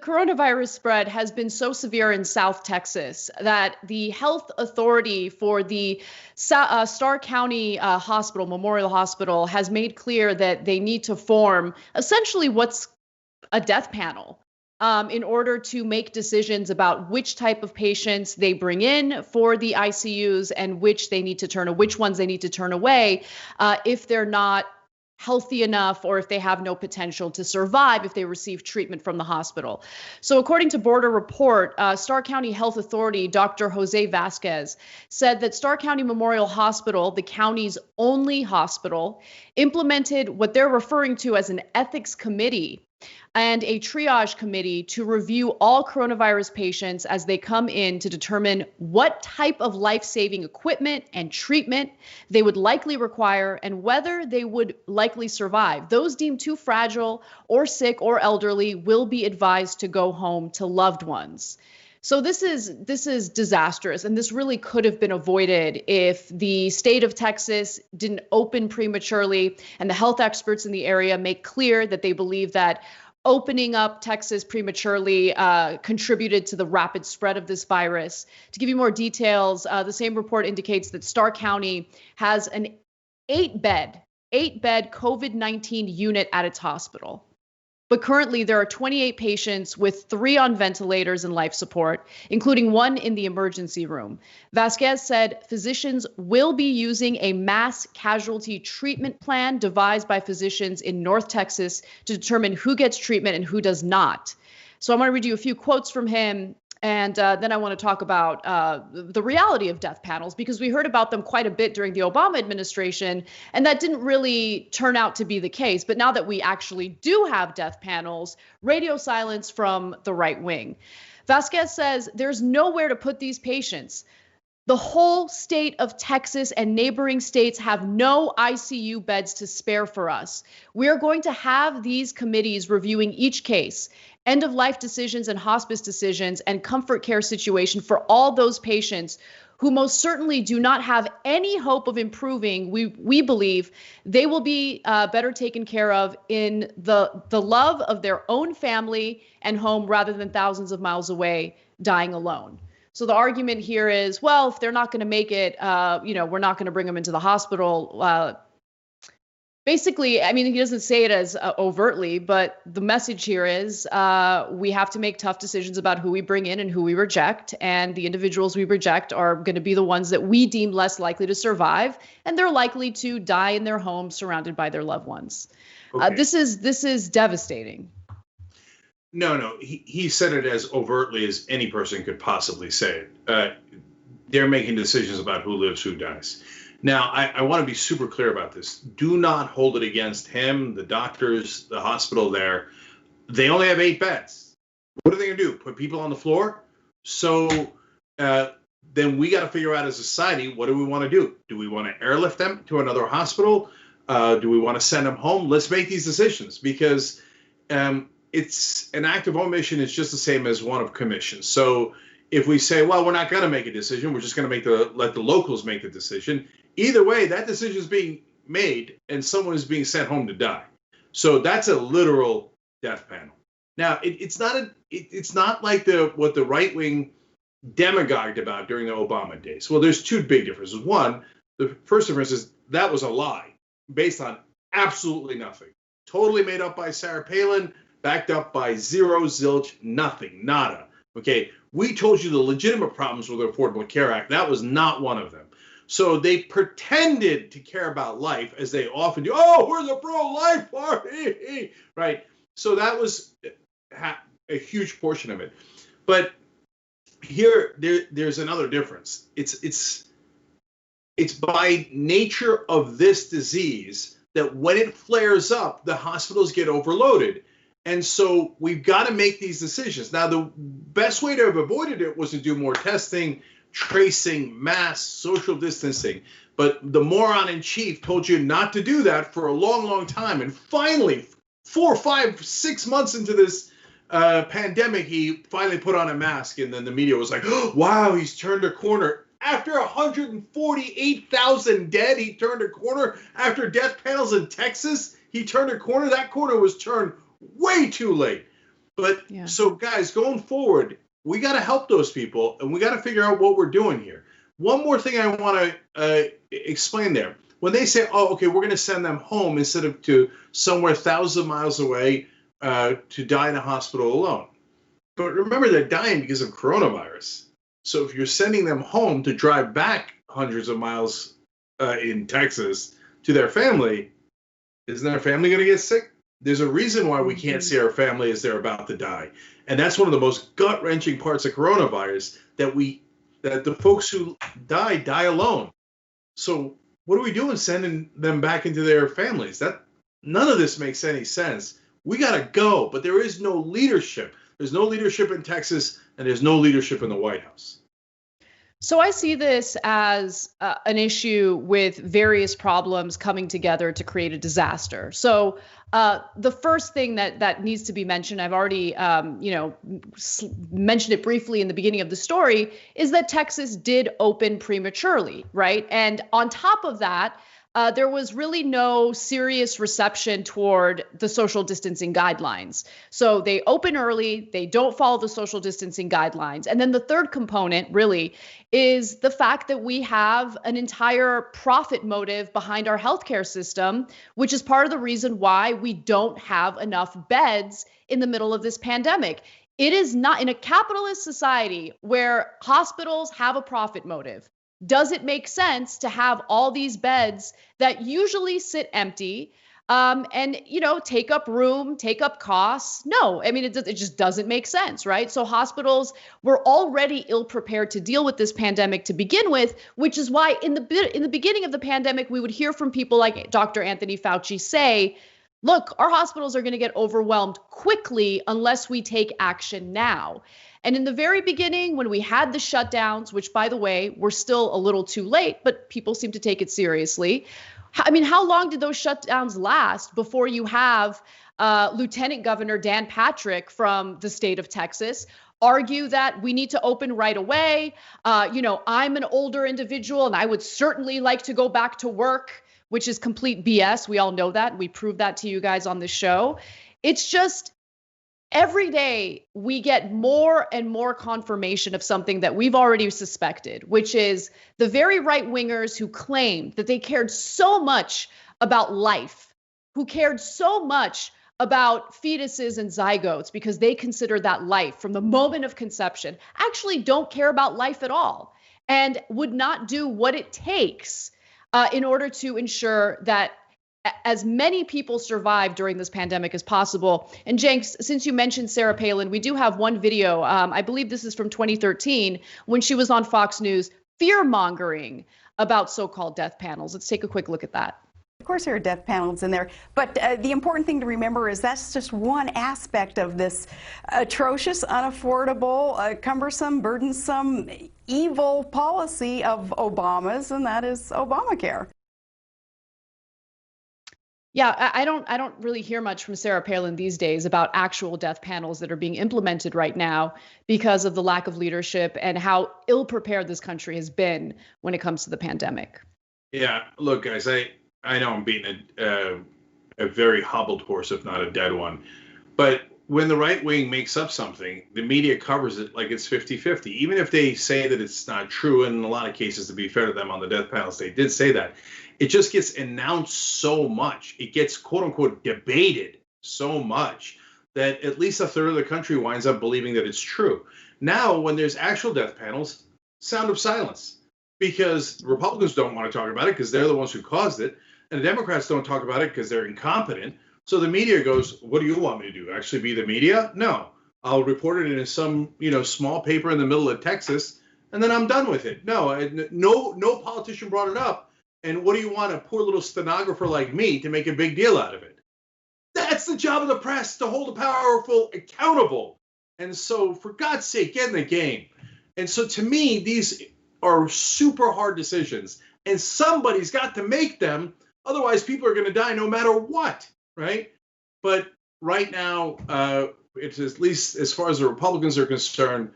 coronavirus spread has been so severe in South Texas that the health authority for the Starr County Hospital, Memorial Hospital, has made clear that they need to form essentially what's a death panel in order to make decisions about which type of patients they bring in for the ICUs and which ones they need to turn away if they're not healthy enough or if they have no potential to survive if they receive treatment from the hospital. So according to Border Report, Starr County Health Authority, Dr. Jose Vasquez, said that Starr County Memorial Hospital, the county's only hospital, implemented what they're referring to as an ethics committee and a triage committee to review all coronavirus patients as they come in to determine what type of life-saving equipment and treatment they would likely require and whether they would likely survive. Those deemed too fragile or sick or elderly will be advised to go home to loved ones. So this is disastrous, and this really could have been avoided if the state of Texas didn't open prematurely, and the health experts in the area make clear that they believe that opening up Texas prematurely contributed to the rapid spread of this virus. To give you more details, the same report indicates that Starr County has an eight-bed COVID-19 unit at its hospital. But currently, there are 28 patients with 3 on ventilators and life support, including 1 in the emergency room. Vasquez said physicians will be using a mass casualty treatment plan devised by physicians in North Texas to determine who gets treatment and who does not. So I'm going to read you a few quotes from him. And then I want to talk about the reality of death panels, because we heard about them quite a bit during the Obama administration, and that didn't really turn out to be the case. But now that we actually do have death panels, radio silence from the right wing. Vasquez says there's nowhere to put these patients. The whole state of Texas and neighboring states have no ICU beds to spare for us. We're going to have these committees reviewing each case, end-of-life decisions and hospice decisions, and comfort care situation for all those patients who most certainly do not have any hope of improving. We believe they will be better taken care of in the love of their own family and home rather than thousands of miles away dying alone. So the argument here is, well, if they're not going to make it, we're not going to bring them into the hospital. Basically, I mean, he doesn't say it as overtly, but the message here is we have to make tough decisions about who we bring in and who we reject. And the individuals we reject are going to be the ones that we deem less likely to survive. And they're likely to die in their homes surrounded by their loved ones. Okay. This is devastating. No, he said it as overtly as any person could possibly say it. They're making decisions about who lives, who dies. Now, I want to be super clear about this. Do not hold it against him, the doctors, the hospital there. They only have 8 beds. What are they going to do? Put people on the floor? So then we got to figure out as a society, what do we want to do? Do we want to airlift them to another hospital? Do we want to send them home? Let's make these decisions, because it's an act of omission is just the same as one of commission. So if we say, well, we're not going to make a decision, we're just going to let the locals make the decision. Either way, that decision is being made and someone is being sent home to die. So that's a literal death panel. Now, it's not like what the right wing demagogued about during the Obama days. Well, there's 2 big differences. One, the first difference is that was a lie based on absolutely nothing. Totally made up by Sarah Palin, backed up by zero, zilch, nothing, nada. Okay, we told you the legitimate problems with the Affordable Care Act. That was not one of them. So they pretended to care about life, as they often do. Oh, we're the pro-life party, right? So that was a huge portion of it. But there's another difference. It's by nature of this disease that when it flares up, the hospitals get overloaded. And so we've got to make these decisions. Now, the best way to have avoided it was to do more testing, tracing, mass, social distancing. But the moron in chief told you not to do that for a long, long time. And finally, 4, 5, 6 months into this pandemic, he finally put on a mask. And then the media was like, oh, wow, he's turned a corner. After 148,000 dead, he turned a corner. After death panels in Texas, he turned a corner. That corner was turned way too late. But Yeah. so guys, going forward, we got to help those people, and we got to figure out what we're doing here. One more thing I want to explain there. When they say, oh, okay, we're going to send them home instead of to somewhere 1,000 miles away to die in a hospital alone. But remember, they're dying because of coronavirus. So if you're sending them home to drive back hundreds of miles in Texas to their family, isn't their family going to get sick? There's a reason why we can't see our family as they're about to die. And that's one of the most gut-wrenching parts of coronavirus, that the folks who die alone. So what are we doing sending them back into their families? None of this makes any sense. We got to go, but there is no leadership. There's no leadership in Texas, and there's no leadership in the White House. So I see this as an issue with various problems coming together to create a disaster. So the first thing that needs to be mentioned, I've already mentioned it briefly in the beginning of the story, is that Texas did open prematurely, right? And on top of that, there was really no serious reception toward the social distancing guidelines. So they open early, they don't follow the social distancing guidelines. And then the third component really is the fact that we have an entire profit motive behind our healthcare system, which is part of the reason why we don't have enough beds in the middle of this pandemic. It is not in a capitalist society where hospitals have a profit motive. Does it make sense to have all these beds that usually sit empty and, take up room, take up costs? No, I mean, it just doesn't make sense, right? So hospitals were already ill prepared to deal with this pandemic to begin with, which is why in the beginning of the pandemic, we would hear from people like Dr. Anthony Fauci say, look, our hospitals are going to get overwhelmed quickly unless we take action now. And in the very beginning, when we had the shutdowns, which, by the way, were still a little too late, but people seem to take it seriously. I mean, how long did those shutdowns last before you have Lieutenant Governor Dan Patrick from the state of Texas argue that we need to open right away? I'm an older individual and I would certainly like to go back to work, which is complete BS. We all know that. We proved that to you guys on this show. It's just, every day we get more and more confirmation of something that we've already suspected, which is the very right wingers who claimed that they cared so much about life, who cared so much about fetuses and zygotes because they consider that life from the moment of conception, actually don't care about life at all and would not do what it takes in order to ensure that as many people survive during this pandemic as possible. And Cenk, since you mentioned Sarah Palin, we do have one video. I believe this is from 2013 when she was on Fox News fear-mongering about so-called death panels. Let's take a quick look at that. Of course, there are death panels in there, but the important thing to remember is that's just one aspect of this atrocious, unaffordable, cumbersome, burdensome, evil policy of Obama's, and that is Obamacare. Yeah, I don't really hear much from Sarah Palin these days about actual death panels that are being implemented right now because of the lack of leadership and how ill-prepared this country has been when it comes to the pandemic. Yeah, look, guys, I know I'm beating a very hobbled horse, if not a dead one. But when the right wing makes up something, the media covers it like it's 50-50. Even if they say that it's not true, and in a lot of cases, to be fair to them on the death panels, they did say that. It just gets announced so much. It gets, quote unquote, debated so much that at least a third of the country winds up believing that it's true. Now, when there's actual death panels, sound of silence, because Republicans don't want to talk about it because they're the ones who caused it. And the Democrats don't talk about it because they're incompetent. So the media goes, what do you want me to do? Actually be the media? No, I'll report it in some, small paper in the middle of Texas, and then I'm done with it. No politician brought it up. And what do you want a poor little stenographer like me to make a big deal out of it? That's the job of the press, to hold the powerful accountable. And so, for God's sake, get in the game. And so, to me, these are super hard decisions. And somebody's got to make them. Otherwise, people are going to die no matter what, right? But right now, it's at least as far as the Republicans are concerned,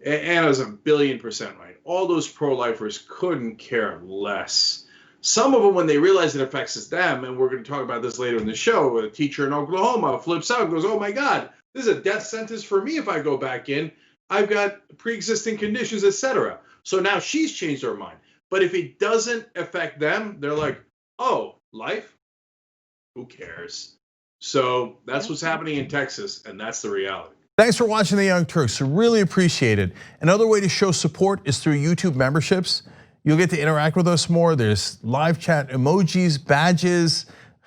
Anna's 1,000,000,000% right. All those pro-lifers couldn't care less. Some of them, when they realize it affects them, and we're going to talk about this later in the show, a teacher in Oklahoma flips out and goes, oh, my God, This is a death sentence for me if I go back in. I've got pre-existing conditions, etc. So now she's changed her mind. But if it doesn't affect them, they're like, oh, life? Who cares? So that's what's happening in Texas, and that's the reality. Thanks for watching The Young Turks. Really appreciate it. Another way to show support is through YouTube memberships. You'll get to interact with us more. There's live chat emojis, badges.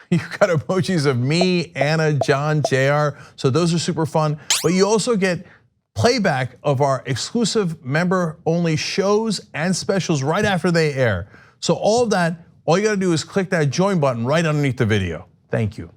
You've got emojis of me, Anna, John, JR. So those are super fun. But you also get playback of our exclusive member-only shows and specials right after they air. So all of that, all you gotta do is click that join button right underneath the video. Thank you.